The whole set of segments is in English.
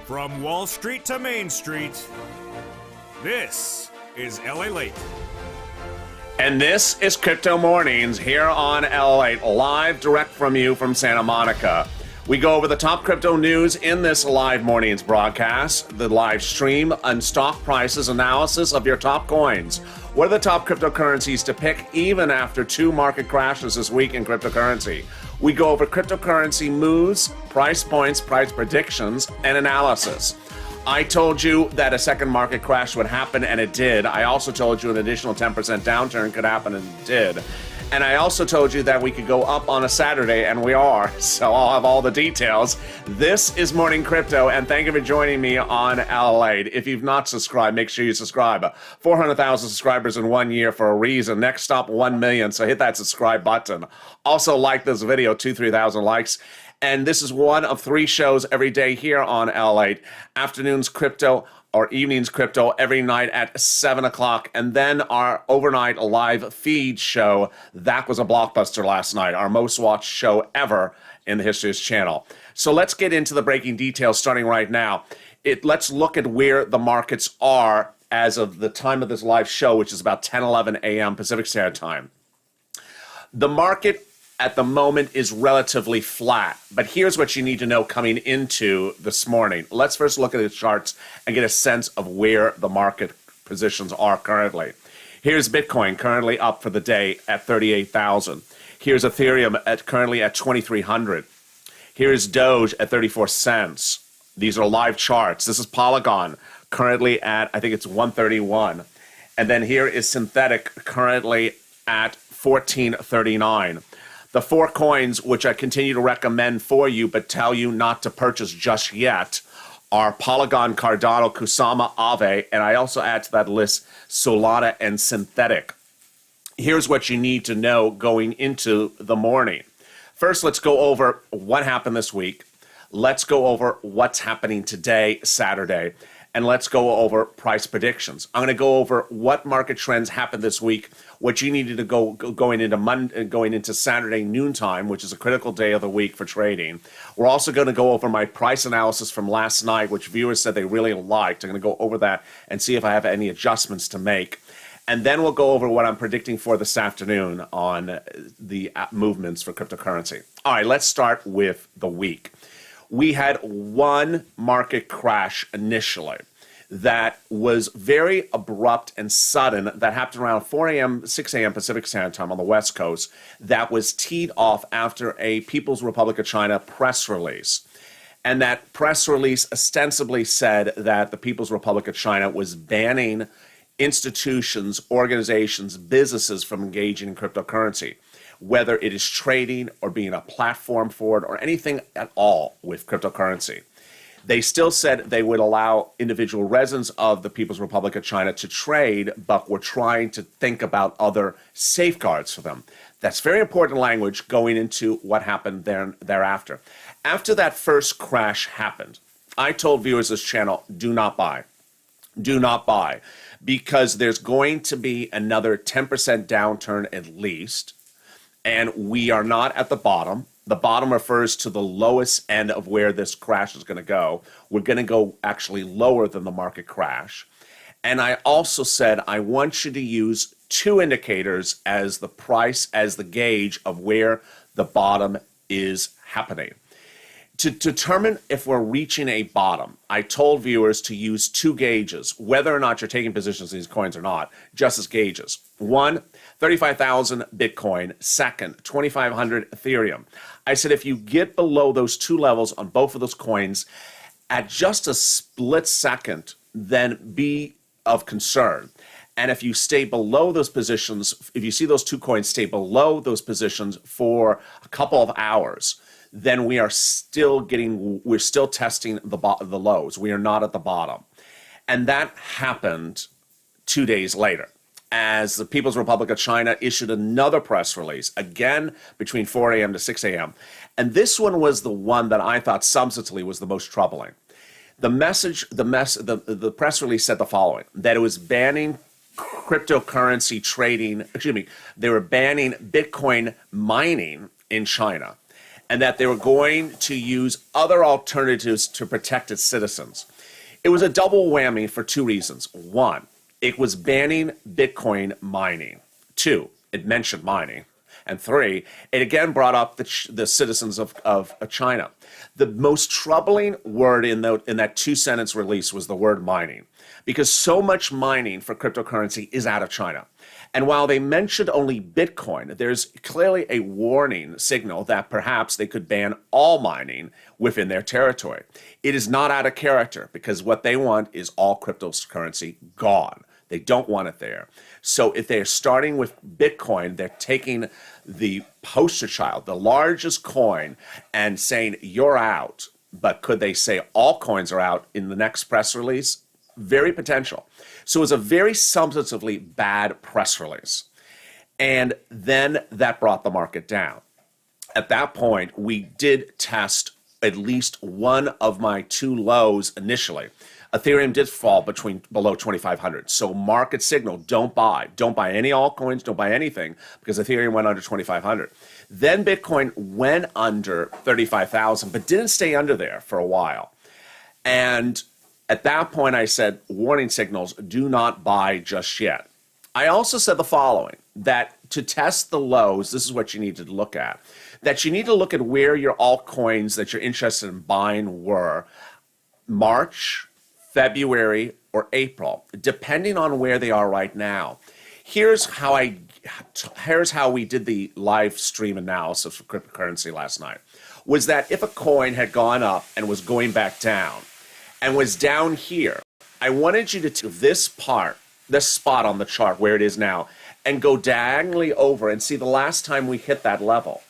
From Wall Street to Main Street, this is LALATE. And this is Crypto Mornings here on LALATE, live direct from you from Santa Monica. We go over the top crypto news in this live mornings broadcast, the live stream and stock prices analysis of your top coins. What are the top cryptocurrencies to pick even after two market crashes this week in cryptocurrency? We go over cryptocurrency moves, price points, price predictions, and analysis. I told you that a second market crash would happen, and it did. I also told you an additional 10% downturn could happen, and it did. And I also told you that we could go up on a Saturday, and we are. So I'll have all the details. This is Morning Crypto, and thank you for joining me on LALATE. If you've not subscribed, make sure you subscribe. 400,000 subscribers in 1 year for a reason. Next stop, 1 million, so hit that subscribe button. Also, like this video, 3,000 likes. And this is one of 3 shows every day here on LALATE. Afternoons Crypto, or evenings crypto every night at 7 o'clock, and then our overnight live feed show. That was a blockbuster last night, our most watched show ever in the history of this channel. So let's get into the breaking details starting right now. Let's look at where the markets are as of the time of this live show, which is about 10:11 a.m. Pacific Standard Time. The market at the moment is relatively flat, but here's what you need to know coming into this morning. Let's first look at the charts and get a sense of where the market positions are currently. Here's Bitcoin currently up for the day at 38,000. Here's Ethereum currently at 2,300. Here's Doge at 34 cents. These are live charts. This is Polygon currently at, I think it's 131. And then here is Synthetic currently at 1439. The 4 coins, which I continue to recommend for you but tell you not to purchase just yet, are Polygon, CARDANO, KUSAMA, Aave, and I also add to that list Solana and Synthetic. Here's what you need to know going into the morning. First, let's go over what happened this week. Let's go over what's happening today, Saturday, and let's go over price predictions. I'm going to go over what market trends happened this week, what you needed to going into Saturday noontime, which is a critical day of the week for trading. We're also going to go over my price analysis from last night, which viewers said they really liked. I'm going to go over that and see if I have any adjustments to make. And then we'll go over what I'm predicting for this afternoon on the movements for cryptocurrency. All right, let's start with the week. We had one market crash initially that was very abrupt and sudden that happened around 4 a.m., 6 a.m. Pacific Standard Time on the West Coast that was teed off after a People's Republic of China press release. And that press release ostensibly said that the People's Republic of China was banning institutions, organizations, businesses from engaging in cryptocurrency, whether it is trading or being a platform for it or anything at all with cryptocurrency. They still said they would allow individual residents of the People's Republic of China to trade, but were trying to think about other safeguards for them. That's very important language going into what happened thereafter. After that first crash happened, I told viewers of this channel, do not buy. Do not buy, because there's going to be another 10% downturn at least, and we are not at the bottom. The bottom refers to the lowest end of where this crash is going to go. We're going to go actually lower than the market crash. And I also said I want you to use 2 indicators as the price, as the gauge of where the bottom is happening. To determine if we're reaching a bottom, I told viewers to use 2 gauges, whether or not you're taking positions in these coins or not, just as gauges. 1, 35,000 Bitcoin. 2nd, 2,500 Ethereum. I said if you get below those 2 levels on both of those coins at just a split second, then be of concern. And if you stay below those positions, if you see those 2 coins stay below those positions for a couple of hours, then we're still testing the lows. We are not at the bottom. And that happened 2 days later, as the People's Republic of China issued another press release, again between 4 a.m. to 6 a.m. And this one was the one that I thought substantively was the most troubling. The press release said the following, that it was banning cryptocurrency trading, they were banning Bitcoin mining in China. and that they were going to use other alternatives to protect its citizens. It was a double whammy for two reasons. One, it was banning Bitcoin mining. Two, it mentioned mining. And three, it again brought up the citizens of China. The most troubling word in that two-sentence release was the word mining, because so much mining for cryptocurrency is out of China. And while they mentioned only Bitcoin, there's clearly a warning signal that perhaps they could ban all mining within their territory. It is not out of character, because what they want is all cryptocurrency gone. They don't want it there. So if they're starting with Bitcoin, they're taking the poster child, the largest coin, and saying, you're out. But could they say all coins are out in the next press release? Very potential. So it was a very substantively bad press release. And then that brought the market down. At that point, we did test at least one of my two lows initially. Ethereum did fall below 2,500. So market signal, don't buy. Don't buy any altcoins, don't buy anything, because Ethereum went under 2,500. Then Bitcoin went under 35,000, but didn't stay under there for a while. And at that point, I said, warning signals, do not buy just yet. I also said the following, that to test the lows, this is what you need to look at, that you need to look at where your altcoins that you're interested in buying were March, February, or April, depending on where they are right now. Here's how we did the live stream analysis for cryptocurrency last night, was that if a coin had gone up and was going back down and was down here, I wanted you to take this spot on the chart where it is now, and go diagonally over and see the last time we hit that level.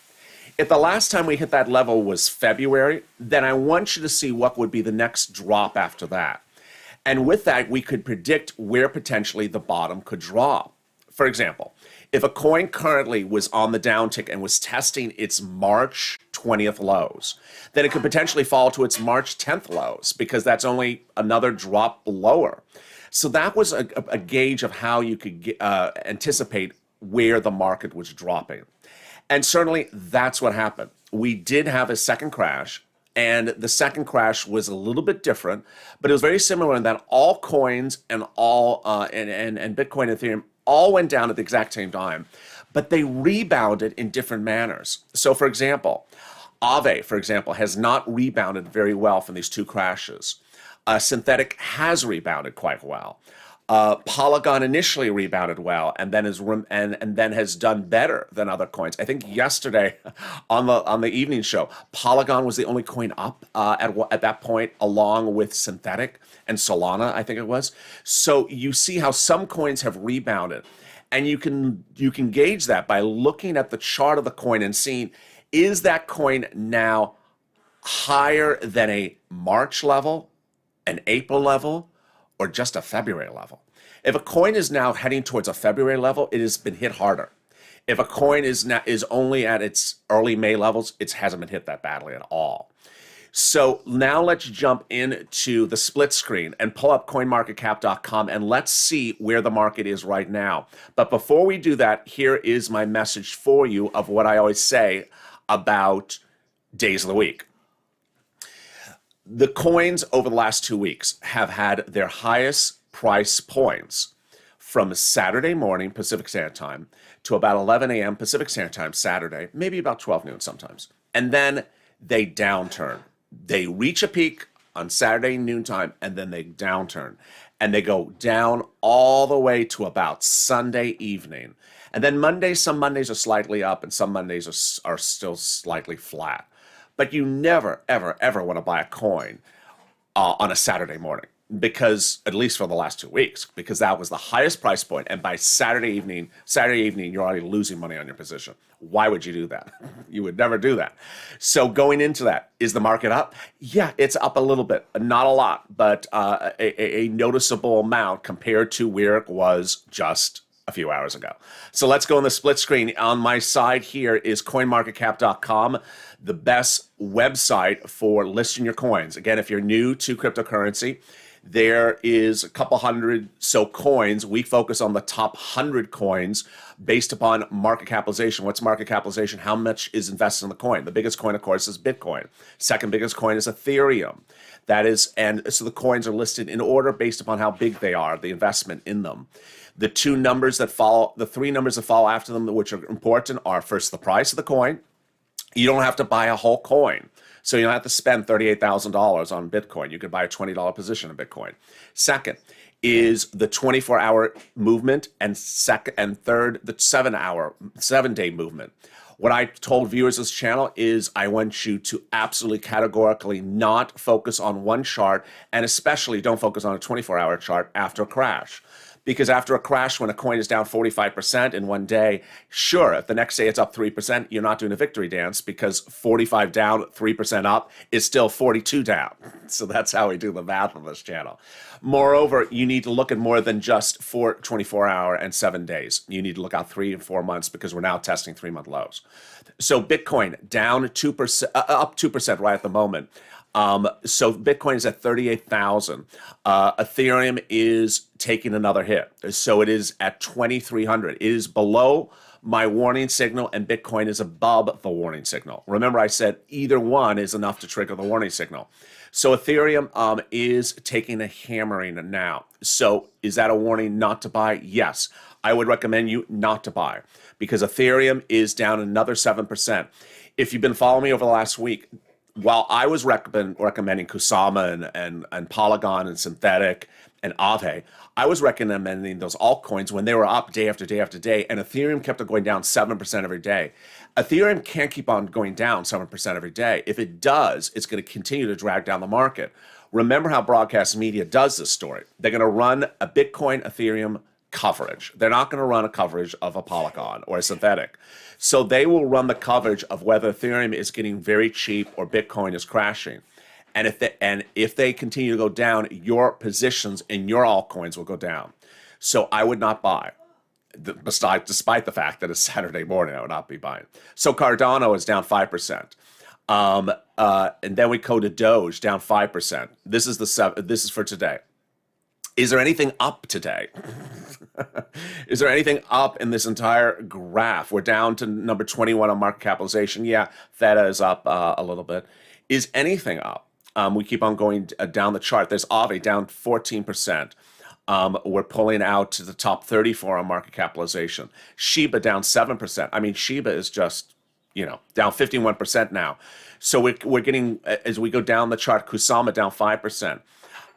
If the last time we hit that level was February, then I want you to see what would be the next drop after that. And with that, we could predict where potentially the bottom could drop. For example, if a coin currently was on the downtick and was testing its March 20th lows, then it could potentially fall to its March 10th lows, because that's only another drop lower. So that was a gauge of how you could anticipate where the market was dropping. And certainly that's what happened. We did have a second crash. And the second crash was a little bit different, but it was very similar in that all coins and all and Bitcoin and Ethereum all went down at the exact same time, but they rebounded in different manners. So, for example, Aave, for example, has not rebounded very well from these two crashes. Synthetic has rebounded quite well. Polygon initially rebounded well, and then has done better than other coins. I think yesterday on the evening show, Polygon was the only coin up at that point, along with Synthetic and Solana, I think it was. So you see how some coins have rebounded, and you can gauge that by looking at the chart of the coin and seeing, is that coin now higher than a March level, an April level, or just a February level? If a coin is now heading towards a February level, it has been hit harder. If a coin is only at its early May levels, it hasn't been hit that badly at all. So now let's jump into the split screen and pull up coinmarketcap.com, and let's see where the market is right now. But before we do that, here is my message for you of what I always say about days of the week. The coins over the last 2 weeks have had their highest price points from Saturday morning Pacific Standard Time to about 11 a.m. Pacific Standard Time Saturday, maybe about 12 noon sometimes. And then they downturn. They reach a peak on Saturday noontime, and then they downturn. And they go down all the way to about Sunday evening. And then Mondays, some Mondays are slightly up, and some Mondays are still slightly flat. But you never, ever, ever want to buy a coin on a Saturday morning, because at least for the last 2 weeks, because that was the highest price point, and by Saturday evening, you're already losing money on your position. Why would you do that? You would never do that. So going into that, is the market up? Yeah, it's up a little bit, not a lot, but a noticeable amount compared to where it was just a few hours ago. So let's go on the split screen. On my side here is coinmarketcap.com, the best website for listing your coins. Again, if you're new to cryptocurrency, There is a couple hundred so coins. We focus on the top 100 coins based upon market capitalization. What's market capitalization? How much is invested in the coin? The biggest coin, of course, is Bitcoin. Second biggest coin is Ethereum. That is, and so the coins are listed in order based upon how big they are, the investment in them. The two numbers that follow, the three numbers that follow after them, which are important, are first the price of the coin. You don't have to buy a whole coin. So you don't have to spend $38,000 on Bitcoin. You could buy a $20 position in Bitcoin. Second is the 24-hour movement, and third, the 7-day movement. What I told viewers of this channel is I want you to absolutely categorically not focus on one chart, and especially don't focus on a 24-hour chart after a crash. Because after a crash, when a coin is down 45% in one day, sure, if the next day it's up 3%, you're not doing a victory dance, because 45 down, 3% up is still 42 down. So that's how we do the math on this channel. Moreover, you need to look at more than just 24-hour and 7 days. You need to look out 3 and 4 months, because we're now testing 3-month lows. So Bitcoin down 2%, up 2% right at the moment. So Bitcoin is at 38,000. Ethereum is taking another hit. So it is at 2,300. It is below my warning signal, and Bitcoin is above the warning signal. Remember, I said either one is enough to trigger the warning signal. So Ethereum is taking a hammering now. So is that a warning not to buy? Yes. I would recommend you not to buy, because Ethereum is down another 7%. If you've been following me over the last week, while I was recommending KUSAMA and Polygon and Synthetic and Aave, I was recommending those altcoins when they were up day after day after day, and Ethereum kept on going down 7% every day. Ethereum can't keep on going down 7% every day. If it does, it's going to continue to drag down the market. Remember how broadcast media does this story. They're going to run a Bitcoin, Ethereum coverage. They're not going to run a coverage of a Polygon or a Synthetic. So they will run the coverage of whether Ethereum is getting very cheap or Bitcoin is crashing. And if they continue to go down, your positions in your altcoins will go down. So I would not buy. Despite the fact that it's Saturday morning, I would not be buying. So Cardano is down 5%. And then we go to Doge, down 5%. This is for today. Is there anything up today? Is there anything up in this entire graph? We're down to number 21 on market capitalization. Yeah, Theta is up a little bit. Is anything up? We keep on going down the chart. There's Aave down 14%. We're pulling out to the top 34 on market capitalization. Shiba down 7%. I mean, Shiba is just, down 51% now. So we're getting, as we go down the chart, KUSAMA down 5%.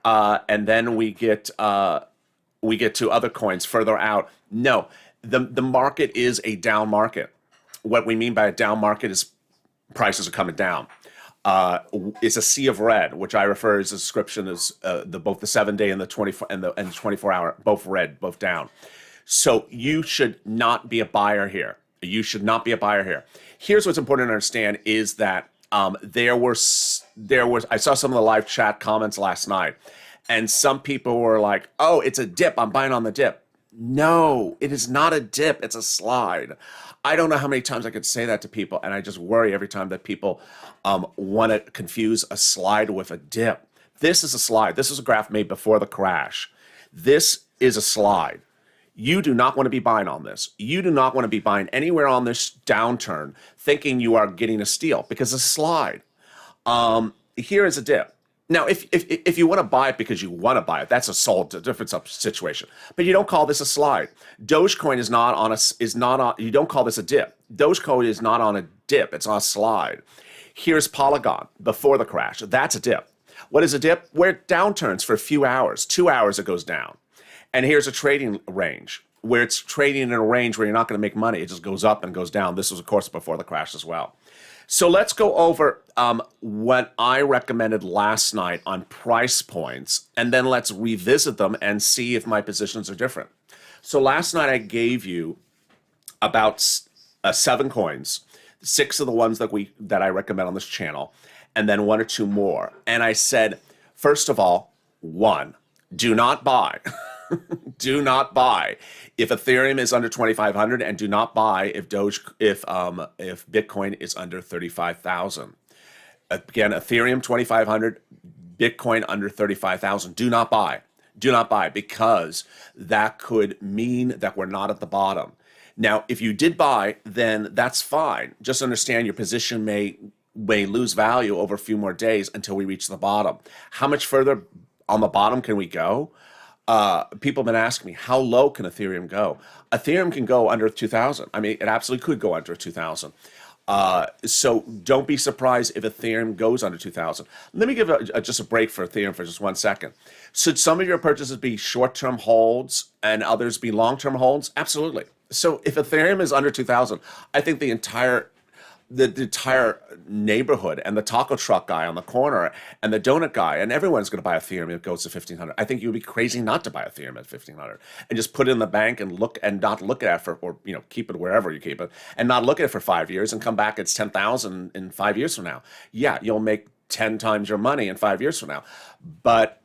And then we get to other coins further out. No, the market is a down market. What we mean by a down market is prices are coming down. It's a sea of red, which I refer as a description as both the 7-day and the 24-hour, both red, both down. So you should not be a buyer here. You should not be a buyer here. Here's what's important to understand is that there was I saw some of the live chat comments last night, and some people were like, "Oh, it's a dip. I'm buying on the dip." No, it is not a dip. It's a slide. I don't know how many times I could say that to people, and I just worry every time that people want to confuse a slide with a dip. This is a slide. This is a graph made before the crash. This is a slide. You do not want to be buying on this. You do not want to be buying anywhere on this downturn thinking you are getting a steal, because it's a slide. Here is a dip. Now, if you want to buy it because you want to buy it, that's a different situation. But you don't call this a slide. Dogecoin you don't call this a dip. Dogecoin is not on a dip. It's on a slide. Here's Polygon before the crash. That's a dip. What is a dip? Where it downturns for a few hours. 2 hours it goes down. And here's a trading range where it's trading in a range where you're not going to make money. It just goes up and goes down. This was, of course, before the crash as well. So let's go over what I recommended last night on price points, and then let's revisit them and see if my positions are different. So last night I gave you about 7 coins, 6 of the ones that I recommend on this channel, and then 1 or 2 more. And I said, first of all, 1, do not buy. Do not buy if Ethereum is under 2,500, and do not buy if Bitcoin is under 35,000. Again, Ethereum 2,500, Bitcoin under 35,000. Do not buy. Do not buy, because that could mean that we're not at the bottom. Now, if you did buy, then that's fine. Just understand your position may lose value over a few more days until we reach the bottom. How much further on the bottom can we go? People have been asking me, how low can Ethereum go? Ethereum can go under 2,000. I mean, it absolutely could go under 2,000. So don't be surprised if Ethereum goes under 2,000. Let me give just a break for Ethereum for just 1 second. Should some of your purchases be short-term holds and others be long-term holds? Absolutely. So if Ethereum is under 2,000, I think the entire neighborhood and the taco truck guy on the corner and the donut guy and everyone's going to buy Ethereum if it goes to 1,500. I think you would be crazy not to buy Ethereum at 1,500 and just put it in the bank and not look at it for, or keep it wherever you keep it and not look at it for 5 years and come back it's 10,000 in 5 years from now. Yeah, you'll make 10 times your money in 5 years from now. But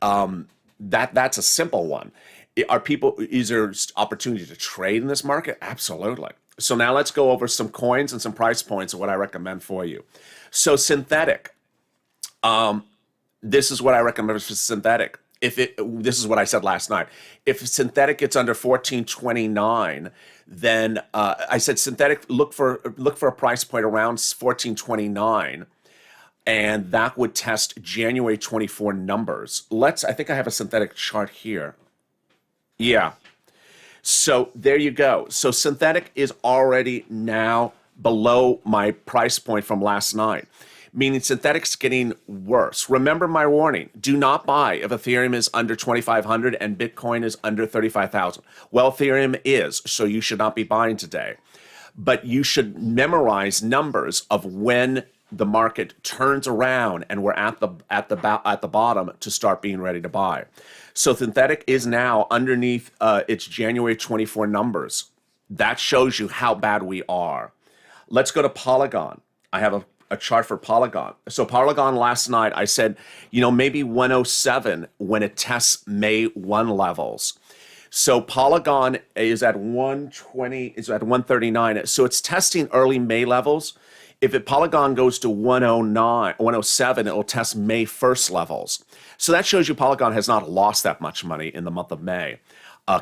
that's a simple one. Is there opportunity to trade in this market? Absolutely. So now let's go over some coins and some price points of what I recommend for you. So synthetic. This is what I recommend for synthetic. This is what I said last night. If synthetic gets under 1429, then I said synthetic, look for a price point around 1429, and that would test January 24 numbers. I think I have a synthetic chart here. Yeah. So there you go. So synthetic is already now below my price point from last night, meaning synthetic's getting worse. Remember my warning. Do not buy if Ethereum is under 2,500 and Bitcoin is under 35,000. Well, Ethereum is, so you should not be buying today. But you should memorize numbers of when the market turns around and we're at the bottom to start being ready to buy. So synthetic is now underneath its January 24 numbers. That shows you how bad we are. Let's go to Polygon. I have a chart for Polygon. So Polygon last night, I said, maybe 107 when it tests May 1 levels. So Polygon is at 120, is at 139. So it's testing early May levels. If Polygon goes to 107, it will test May 1st levels. So that shows you Polygon has not lost that much money in the month of May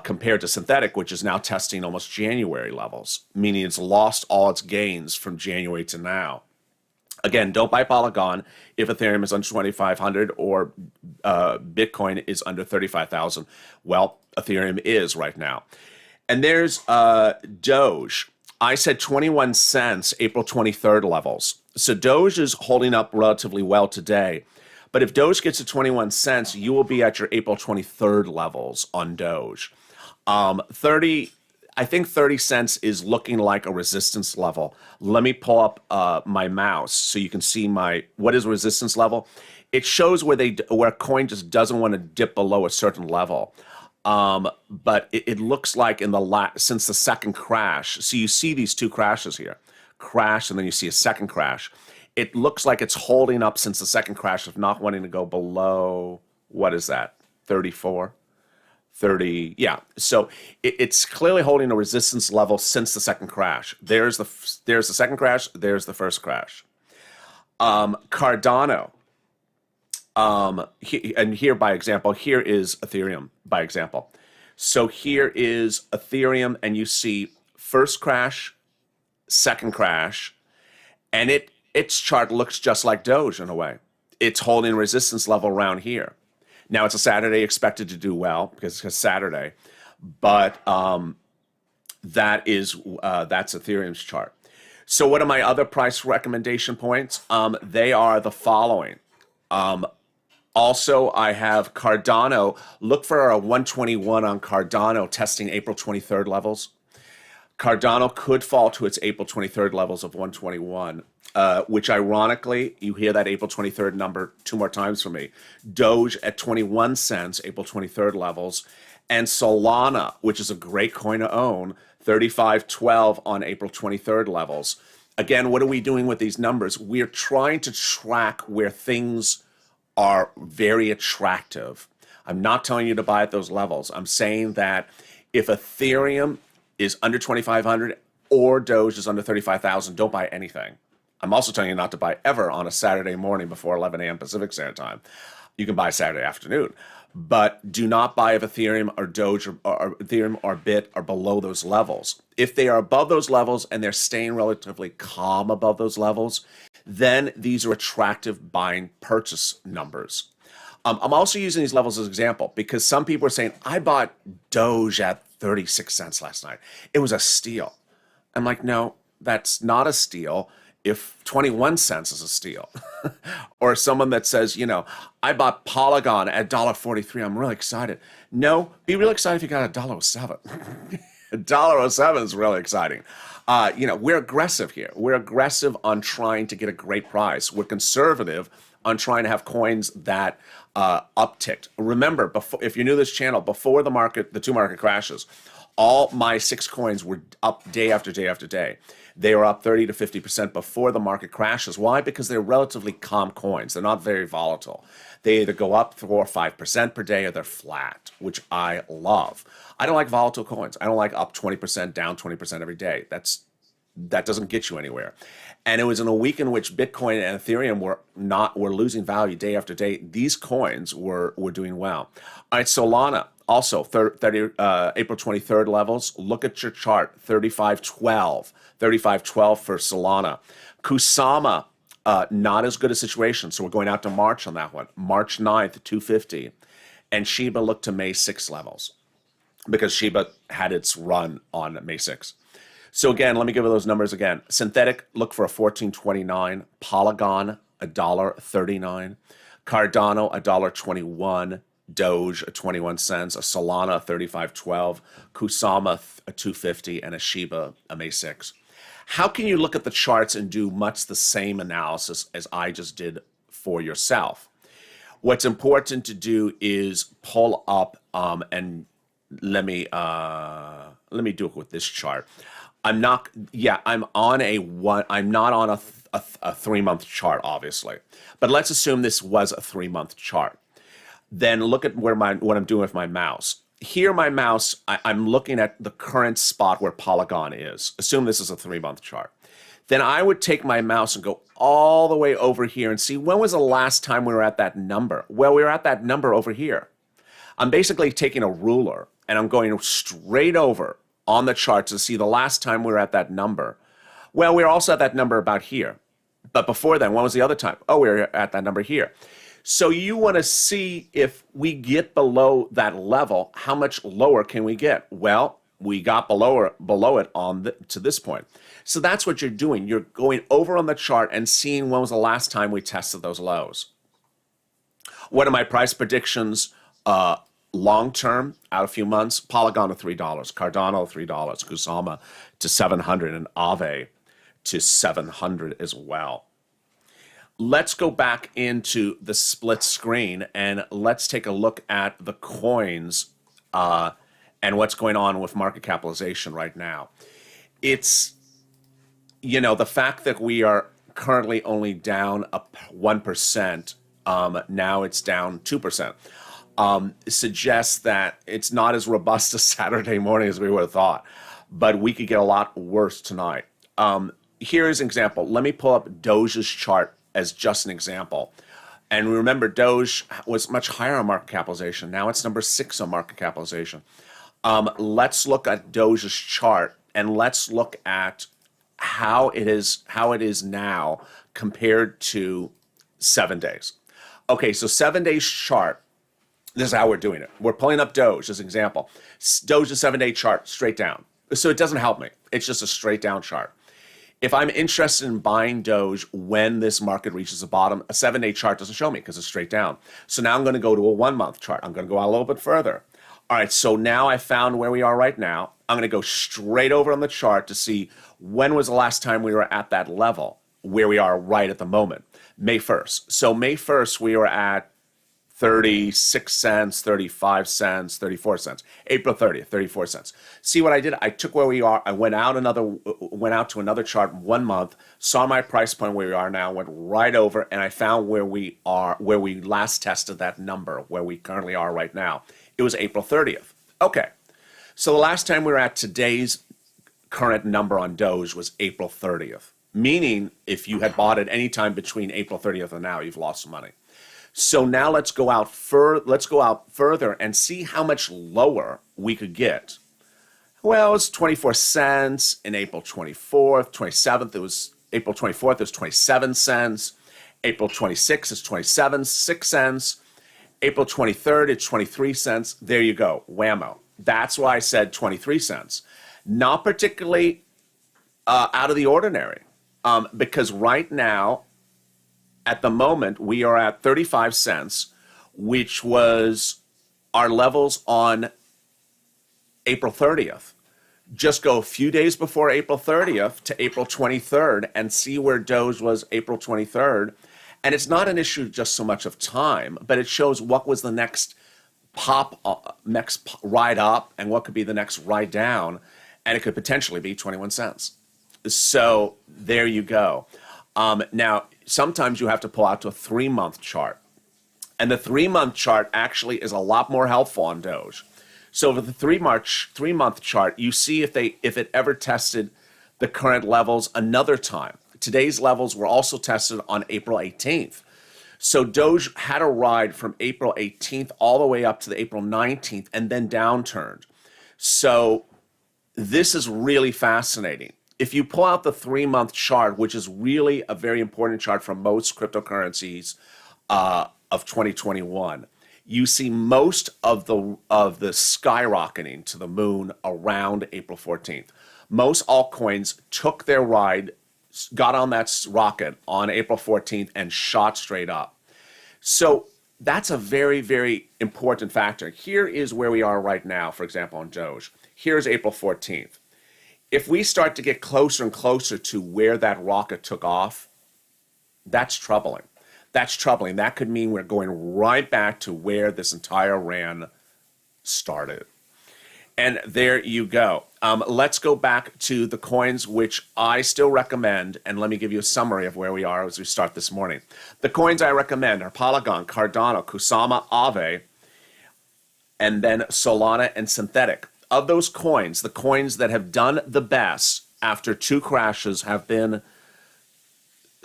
compared to synthetic, which is now testing almost January levels, meaning it's lost all its gains from January to now. Again, don't buy Polygon if Ethereum is under 2,500 or Bitcoin is under 35,000. Well, Ethereum is right now. And there's Doge. I said 21 cents, April 23rd levels. So Doge is holding up relatively well today. But if Doge gets to 21 cents, you will be at your April 23rd levels on Doge. I think 30 cents is looking like a resistance level. Let me pull up my mouse so you can see what is resistance level. It shows where a coin just doesn't want to dip below a certain level. But it looks like since the second crash. So you see these two crashes here, crash, and then you see a second crash. It looks like it's holding up since the second crash of not wanting to go below, what is that, 34? 30, yeah. So it's clearly holding a resistance level since the second crash. There's the second crash, there's the first crash. Cardano. And here, by example, here is Ethereum, by example. So here is Ethereum, and you see first crash, second crash, and its chart looks just like Doge in a way. It's holding resistance level around here. Now, it's a Saturday, expected to do well because it's Saturday, but that's Ethereum's chart. So what are my other price recommendation points? They are the following. Also, I have Cardano. Look for a 121 on Cardano testing April 23rd levels. Cardano could fall to its April 23rd levels of 121, which ironically, you hear that April 23rd number two more times from me. Doge at 21 cents, April 23rd levels. And Solana, which is a great coin to own, 35.12 on April 23rd levels. Again, what are we doing with these numbers? We're trying to track where things are very attractive. I'm not telling you to buy at those levels. I'm saying that if Ethereum is under 2,500 or Doge is under 35,000, don't buy anything. I'm also telling you not to buy ever on a Saturday morning before 11 a.m. Pacific Standard Time. You can buy Saturday afternoon, but do not buy if Ethereum or Doge or Ethereum or Bit are below those levels. If they are above those levels and they're staying relatively calm above those levels, then these are attractive buying purchase numbers. I'm also using these levels as an example because some people are saying, I bought Doge at 36 cents last night. It was a steal. I'm like, no, that's not a steal if 21 cents is a steal. Or someone that says, I bought Polygon at $1.43. I'm really excited. No, be really excited if you got $1.07. $1.07 is really exciting. We're aggressive here. We're aggressive on trying to get a great price. We're conservative on trying to have coins that upticked. Remember, if you're new to this channel, before the two market crashes, all my 6 coins were up day after day after day. They were up 30 to 50% before the market crashes. Why? Because they're relatively calm coins. They're not very volatile. They either go up 4 or 5% per day or they're flat, which I love. I don't like volatile coins. I don't like up 20%, down 20% every day. That doesn't get you anywhere. And it was in a week in which Bitcoin and Ethereum were losing value day after day. These coins were doing well. All right, Solana, also April 23rd levels. Look at your chart, 35.12. 35.12 for Solana. KUSAMA, not as good a situation, so we're going out to March on that one. March 9th, 250. And Shiba looked to May 6 levels because Shiba had its run on May 6. So again, let me give you those numbers again. Synthetic, look for a 14.29. Polygon, $1.39. Cardano, $1.21. Doge, 21 cents. A Solana, 35.12. KUSAMA, a 250. And a Shiba, a May 6. How can you look at the charts and do much the same analysis as I just did for yourself? What's important to do is pull up and let me do it with this chart. I'm not on a 3-month chart, obviously. But let's assume this was a 3-month chart. Then look at what I'm doing with my mouse. Here, my mouse, I'm looking at the current spot where Polygon is. Assume this is a 3-month chart. Then I would take my mouse and go all the way over here and see when was the last time we were at that number. Well, we were at that number over here. I'm basically taking a ruler and I'm going straight over on the chart to see the last time we were at that number. Well, we were also at that number about here. But before then, when was the other time? Oh, we were at that number here. So you want to see if we get below that level, how much lower can we get? Well, we got below it to this point. So that's what you're doing. You're going over on the chart and seeing when was the last time we tested those lows. What are my price predictions? Long term, out a few months, Polygon to $3, Cardano $3, KUSAMA to 700, and Aave to 700 as well. Let's go back into the split screen and let's take a look at the coins and what's going on with market capitalization right now. It's, the fact that we are currently only down 1%, now it's down 2%. Suggests that it's not as robust a Saturday morning as we would have thought, but we could get a lot worse tonight. Here's an example. Let me pull up Doge's chart as just an example. And remember, Doge was much higher on market capitalization. Now it's number 6 on market capitalization. Let's look at Doge's chart and let's look at how it is now compared to 7 days. Okay, so 7 days chart. This is how we're doing it. We're pulling up Doge as an example. Doge's 7-day chart, straight down. So it doesn't help me. It's just a straight down chart. If I'm interested in buying Doge when this market reaches the bottom, a 7-day chart doesn't show me because it's straight down. So now I'm going to go to a 1-month chart. I'm going to go out a little bit further. All right, so now I found where we are right now. I'm going to go straight over on the chart to see when was the last time we were at that level, where we are right at the moment, May 1st. So May 1st, we were at 36 cents, 35 cents, 34 cents. April 30th, 34 cents. See what I did? I took where we are. I went out to another chart 1 month, saw my price point where we are now, went right over, and I found where we last tested that number, where we currently are right now. It was April 30th. Okay. So the last time we were at today's current number on Doge was April 30th, meaning if you had bought it any time between April 30th and now, you've lost some money. So now let's go out further and see how much lower we could get. Well, it's 24 cents in April 24th, 27th. It was April 24th. It was 27 cents. April 26th is 6 cents. April 23rd, it's 23 cents. There you go. Whammo. That's why I said 23 cents. Not particularly out of the ordinary, because right now, at the moment, we are at 35 cents, which was our levels on April 30th. Just go a few days before April 30th to April 23rd and see where Doge was April 23rd. And it's not an issue just so much of time, but it shows what was the next next ride up and what could be the next ride down. And it could potentially be 21 cents. So there you go. Now, sometimes you have to pull out to a 3-month chart. And the 3-month chart actually is a lot more helpful on Doge. So with the 3-month chart, you see if it ever tested the current levels another time. Today's levels were also tested on April 18th. So Doge had a ride from April 18th all the way up to the April 19th and then downturned. So this is really fascinating. If you pull out the 3-month chart, which is really a very important chart for most cryptocurrencies of 2021, you see most of the skyrocketing to the moon around April 14th. Most altcoins took their ride, got on that rocket on April 14th and shot straight up. So that's a very, very important factor. Here is where we are right now, for example, on Doge. Here's April 14th. If we start to get closer and closer to where that rocket took off, that's troubling. That's troubling. That could mean we're going right back to where this entire run started. And there you go. Let's go back to the coins, which I still recommend, and let me give you a summary of where we are as we start this morning. The coins I recommend are Polygon, Cardano, KUSAMA, Aave, and then Solana and Synthetic. Of those coins, the coins that have done the best after 2 crashes have been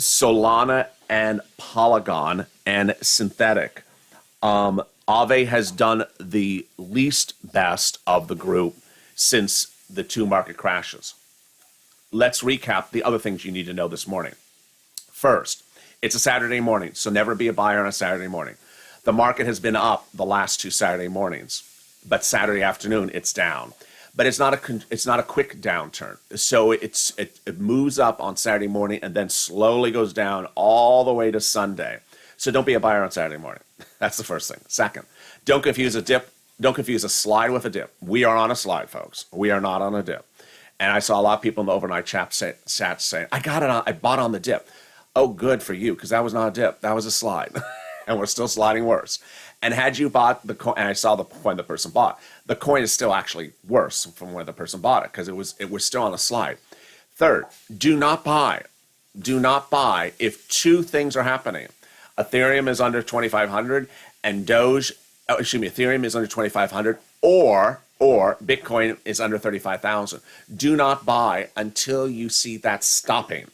Solana and Polygon and Synthetic. Aave has done the least best of the group since the 2 market crashes. Let's recap the other things you need to know this morning. First, it's a Saturday morning, so never be a buyer on a Saturday morning. The market has been up the last 2 Saturday mornings, but Saturday afternoon it's down. But it's not a quick downturn. So it moves up on Saturday morning and then slowly goes down all the way to Sunday. So don't be a buyer on Saturday morning. That's the first thing. Second, don't confuse a dip. Don't confuse a slide with a dip. We are on a slide, folks. We are not on a dip. And I saw a lot of people in the overnight chat saying, I got it on, I bought on the dip. Oh, good for you, because that was not a dip. That was a slide. And we're still sliding worse. And had you bought the coin, and I saw the coin the person bought, the coin is still actually worse from where the person bought it, because it was still on a slide. Third, do not buy. Do not buy if 2 things are happening. Ethereum is under 2,500 and Ethereum is under 2,500 or Bitcoin is under 35,000. Do not buy until you see that stopping.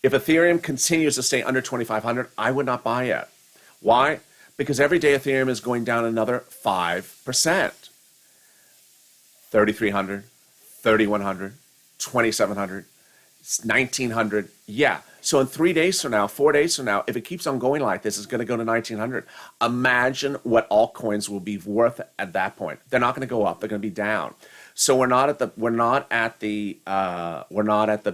If Ethereum continues to stay under 2,500, I would not buy it. Why? Because every day Ethereum is going down another 5%. 3,300, 3,100, 2,700, 1,900. Yeah. So in 3 days from now, 4 days from now, if it keeps on going like this, it's going to go to 1,900. Imagine what altcoins will be worth at that point. They're not going to go up. They're going to be down. So we're not at the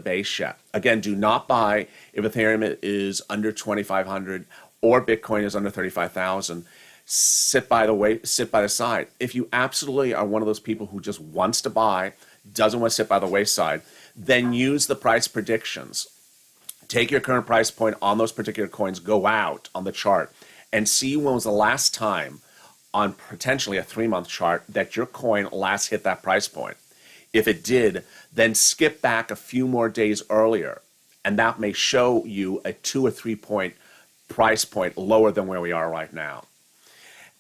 base yet. Again, do not buy if Ethereum is under 2,500 or Bitcoin is under 35,000. Sit by the side. If you absolutely are one of those people who just wants to buy, doesn't want to sit by the wayside, then use the price predictions. Take your current price point on those particular coins, go out on the chart, and see when was the last time on potentially a 3-month chart that your coin last hit that price point. If it did, then skip back a few more days earlier, and that may show you a 2 or 3 point price point lower than where we are right now.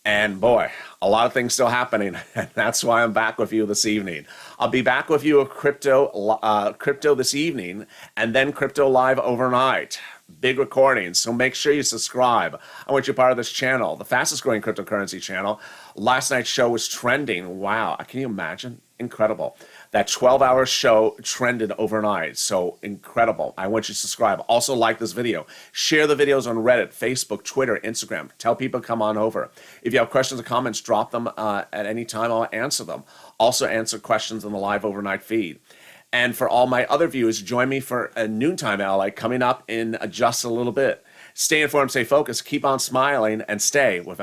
And boy, a lot of things still happening, and that's why I'm back with you this evening. I'll be back with you with crypto this evening, and then crypto live overnight. big recordings. So make sure you subscribe. I want you part of this channel, the fastest growing cryptocurrency channel. Last night's show was trending. Wow. Can you imagine? Incredible. That 12-hour show trended overnight. So incredible. I want you to subscribe. Also like this video. Share the videos on Reddit, Facebook, Twitter, Instagram. Tell people to come on over. If you have questions or comments, drop them at any time. I'll answer them. Also answer questions in the live overnight feed. And for all my other viewers, join me for a noontime LA coming up in just a little bit. Stay informed, stay focused, keep on smiling, and stay with